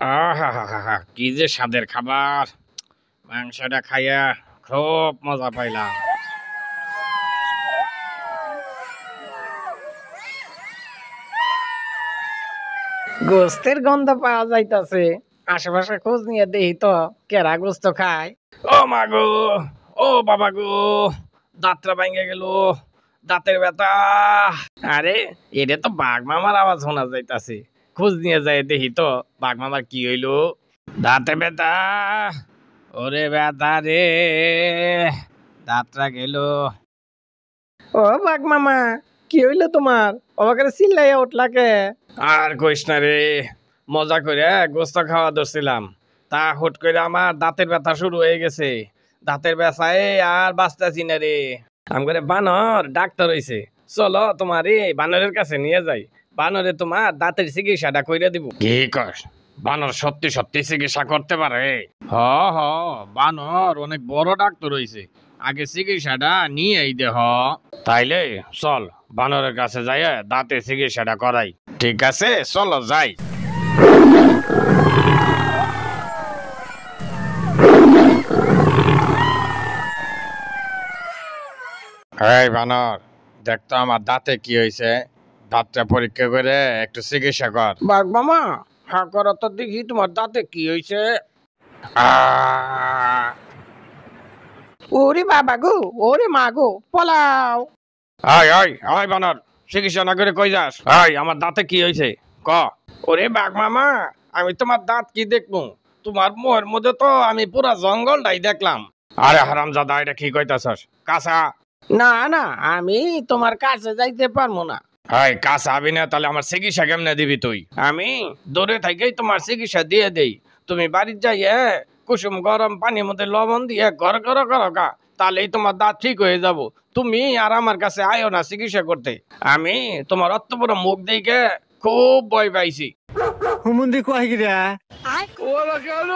আহা কি যে স্বাদের খাবার! মাংসটা খাইয়া খুব মজা পাইলাম। গোস্তের গন্ধ পাওয়া যাইতাছে। আশেপাশে খোঁজ নিয়ে দেখি তো কেরা গোস্ত খায়। ও মা গো, ও বাবা গো, দাঁতটা ভেঙে গেল, দাঁতের ব্যথা। আরে, এটা তো বাঘ মামার আওয়াজ শোনা যাইতাছে। খোঁজ নিয়ে যাই দেখি তো বাঘ মামার কি হইলো। দাঁতে ব্যথা, ওরে ব্যথা রে, দাঁতটা গেল। ও বাঘ মামা, কি হইলো তোমার? অবাক চিল্লাইয়া উঠলা কে? আর কইস না রে, মজা করে গোস্ত খাওয়া ধরছিলাম, তা হুট করে আমার দাঁতের ব্যথা শুরু হয়ে গেছে। দাঁতের ব্যথায় আর বাঁচতেছি না রে। আমার বানর ডাক্তার হইছে, চলো তোমার এই বানরের কাছে নিয়ে যাই, বানরে তোমার দাঁতের চিকিৎসাটা কইরা দিব। কি কর, বানর সত্যি সত্যি চিকিৎসা করতে পারে? হ হ, বানর অনেক বড় ডাক্তার হইছে, আগে চিকিৎসাটা নিয়েই দেহ। তাইলে চল বানরের কাছে যাই, দাঁতের চিকিৎসাটা করাই। ঠিক আছে, চলো যাই। এই বানর, দেখতো আমার দাঁতে কি হয়েছে, দাঁতটা পরীক্ষা করে একটু চিকিৎসা কর। বাঘ মামা, হা করো তো দেখি তোমার দাঁতে কি হইছে। আহ! ওরে বাবা গো, ওরে মা গো, পলাও। আয় আয় আয় বানর, চিকিৎসা না করে কই যাস? আয়, আমার দাঁতে কি হয়েছে ক। ওরে বাঘ মামা, আমি তোমার দাঁত কি দেখবো? তোমার মুহের মধ্যে তো আমি পুরা জঙ্গলটাই দেখলাম। আরে হারামজাদা, এটা কি কইতাছস? কাঁচা? না না, আমি তোমার কাছে যাইতে পারবো না। হাই, কাঁচা হবি না তাহলে আমার চিকিৎসা কেমনে দিবি তুই? আমি দূরে থেকেই তোমার চিকিৎসা দিয়ে দেই। তুমি বাড়ির যাইয়ে কুসুম গরম পানির মধ্যে লবণ দিয়ে ঘর ঘর করো গা, তাহলেই তোমার দাঁত ঠিক হয়ে যাব। তুমি আর আমার কাছে আয়ো না চিকিৎসা করতে। আমি তোমার অত বড় মুখ দেখে খুব ভয় পাইছি। হুমুন্দি কয় গিরা ওরা কেন?